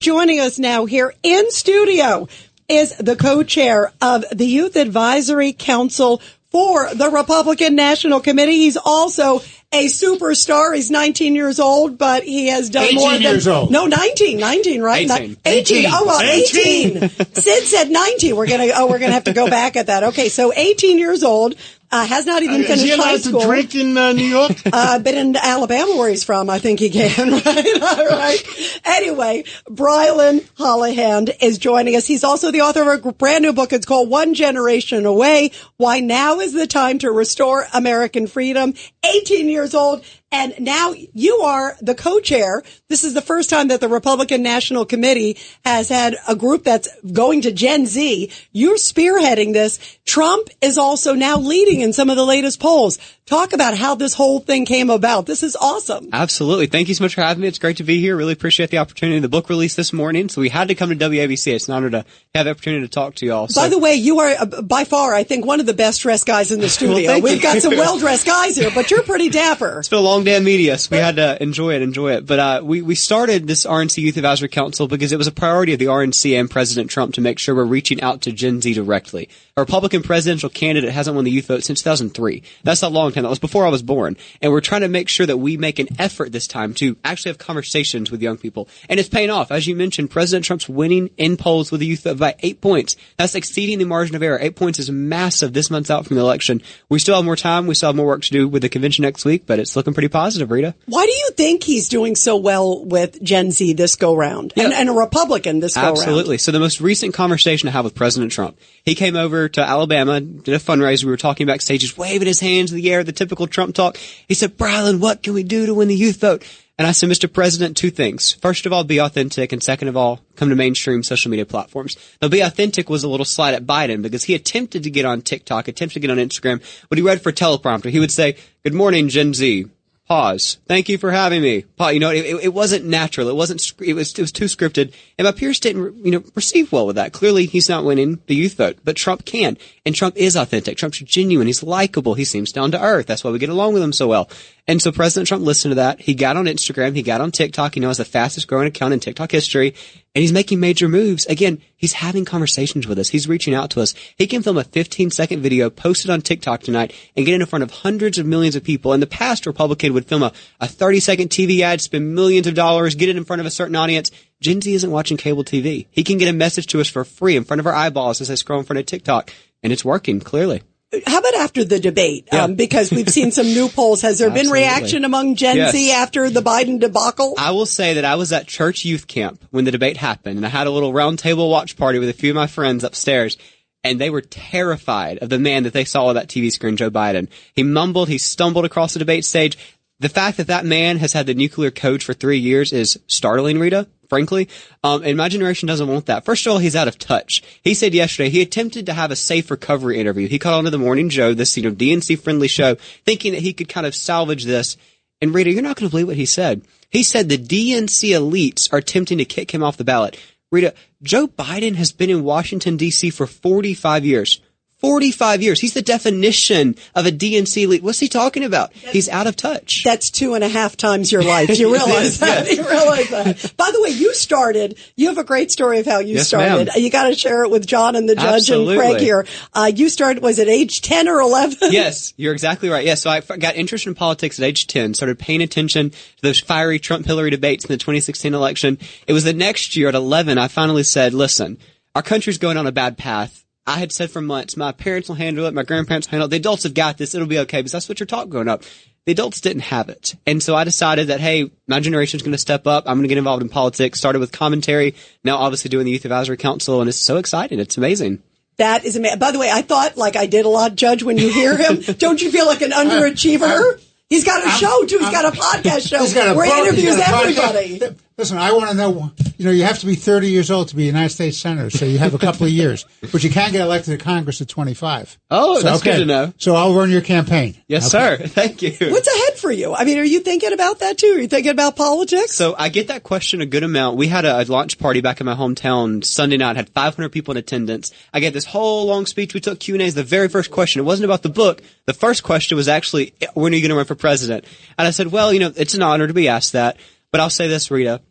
joining us now here in studio is the co-chair of the Youth Advisory Council for the Republican National Committee. He's also a superstar. He's 19 years old, but he has done more than... 18 years old. No, 19, right? 18. Oh, well, 18. Sid said 19. We're going to have to go back at that. Okay, so 18 years old. Has not even finished high school. Is he allowed to drink in New York? Been in Alabama where he's from. I think he can, right? All right. Anyway, Brilyn Hollyhand is joining us. He's also the author of a brand new book. It's called One Generation Away, Why Now is the Time to Restore American Freedom. 18 years old. And now you are the co-chair. This is the first time that the Republican National Committee has had a group that's going to Gen Z. You're spearheading this. Trump is also now leading in some of the latest polls. Talk about how this whole thing came about. This is awesome. Absolutely. Thank you so much for having me. It's great to be here. Really appreciate the opportunity. The book released this morning, so we had to come to WABC. It's an honor to have the opportunity to talk to you all. By the way, you are by far, I think, one of the best dressed guys in the studio. Well, We've got some well-dressed guys here, but you're pretty dapper. It's been a long day in media, so we had to enjoy it. But we started this RNC Youth Advisory Council because it was a priority of the RNC and President Trump to make sure we're reaching out to Gen Z directly. A Republican presidential candidate hasn't won the youth vote since 2003. That's a long time. That was before I was born. And we're trying to make sure that we make an effort this time to actually have conversations with young people. And it's paying off. As you mentioned, President Trump's winning in polls with the youth vote by 8 points. That's exceeding the margin of error. 8 points is massive this month's out from the election. We still have more time. We still have more work to do with the convention next week, but it's looking pretty positive, Rita. Why do you think he's doing so well with Gen Z this go-round? Yeah. And a Republican this go-round? Absolutely. So the most recent conversation I had with President Trump, he came over to Alabama, did a fundraiser. We were talking backstage, just waving his hands in the air, the typical Trump talk. He said, Brilyn, what can we do to win the youth vote? And I said, Mr. President, two things. First of all, be authentic. And second of all, come to mainstream social media platforms. Now, be authentic was a little slight at Biden because he attempted to get on TikTok, attempted to get on Instagram, but he read for teleprompter. He would say, good morning, Gen Z. Pause. Thank you for having me. Pause. You know, it wasn't natural. It was too scripted. And my peers didn't, receive well with that. Clearly, he's not winning the youth vote, but Trump can. And Trump is authentic. Trump's genuine. He's likable. He seems down to earth. That's why we get along with him so well. And so President Trump listened to that. He got on Instagram. He got on TikTok. He now has the fastest growing account in TikTok history. And he's making major moves. Again, he's having conversations with us. He's reaching out to us. He can film a 15-second video, post it on TikTok tonight, and get it in front of hundreds of millions of people. In the past, Republican would film a 30-second TV ad, spend millions of dollars, get it in front of a certain audience. Gen Z isn't watching cable TV. He can get a message to us for free in front of our eyeballs as they scroll in front of TikTok. And it's working, clearly. How about after the debate? Yeah. Because we've seen some new polls. Has there been reaction among Gen Z after the Biden debacle? I will say that I was at church youth camp when the debate happened, and I had a little round table watch party with a few of my friends upstairs, and they were terrified of the man that they saw on that TV screen, Joe Biden. He mumbled, he stumbled across the debate stage. The fact that that man has had the nuclear code for 3 years is startling, Rita. Frankly, and my generation doesn't want that. First of all, he's out of touch. He said yesterday he attempted to have a safe recovery interview. He called onto the Morning Joe, this DNC friendly show, thinking that he could kind of salvage this. And Rita, you're not going to believe what he said. He said the DNC elites are attempting to kick him off the ballot. Rita, Joe Biden has been in Washington D.C. for 45 years. 45 years. He's the definition of a DNC elite. What's he talking about? He's out of touch. That's 2.5 times your life. You realize that? Yes. You realize that? By the way, you have a great story of how you started. Ma'am. You got to share it with John and the judge Absolutely. and Craig here. You started, was it age 10 or 11? Yes, you're exactly right. Yes, so I got interested in politics at age 10, started paying attention to those fiery Trump-Hillary debates in the 2016 election. It was the next year at 11, I finally said, listen, our country's going on a bad path. I had said for months, my parents will handle it, my grandparents will handle it, the adults have got this, it'll be okay, because that's what you're taught growing up. The adults didn't have it. And so I decided that, hey, my generation's going to step up, I'm going to get involved in politics, started with commentary, now obviously doing the Youth Advisory Council, and it's so exciting, it's amazing. That is amazing. By the way, I thought, like I did a lot, Judge, when you hear him, don't you feel like an underachiever? He's got a show, too. He's got a podcast show where he interviews everybody. Listen, I want to know, you have to be 30 years old to be a United States Senator, so you have a couple of years. But you can get elected to Congress at 25. Oh, so, that's good to know. So I'll run your campaign. Yes, sir. Thank you. What's ahead for you? I mean, are you thinking about that, too? Are you thinking about politics? So I get that question a good amount. We had a launch party back in my hometown Sunday night, had 500 people in attendance. I get this whole long speech. We took Q&As. The very first question, it wasn't about the book. The first question was actually, when are you going to run for president? And I said, well, it's an honor to be asked that. But I'll say this, Rita.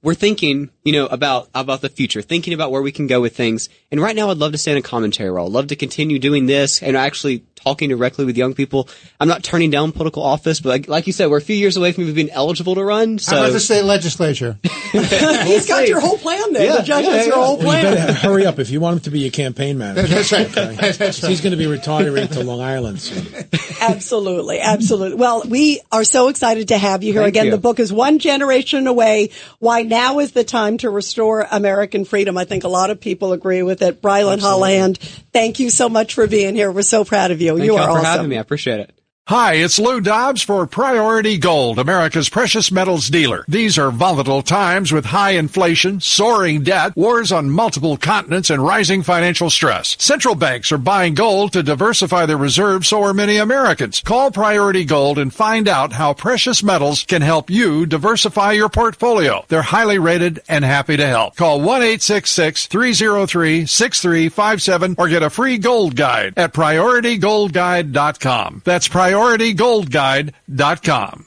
we're thinking, about the future, thinking about where we can go with things. And right now I'd love to stay in a commentary role. I'd love to continue doing this and actually talking directly with young people. I'm not turning down political office, but like you said, we're a few years away from even being eligible to run. So How about the state legislature? He's got your whole plan there. The judge has your whole plan. You better hurry up if you want him to be your campaign manager. That's right. Okay? That's right. He's going to be retiring to Long Island soon. Absolutely. Well, we are so excited to have you here Thank again. you. The book is One Generation Away, Why Now is the Time to Restore American Freedom. I think a lot of people agree with it. Brilyn Hollyhand, thank you so much for being here. We're so proud of you. Thank you are y'all for awesome. having me. I appreciate it. Hi, it's Lou Dobbs for Priority Gold, America's precious metals dealer. These are volatile times with high inflation, soaring debt, wars on multiple continents, and rising financial stress. Central banks are buying gold to diversify their reserves, so are many Americans. Call Priority Gold and find out how precious metals can help you diversify your portfolio. They're highly rated and happy to help. Call 1-866-303-6357 or get a free gold guide at PriorityGoldGuide.com. That's PriorityGoldGuide.com.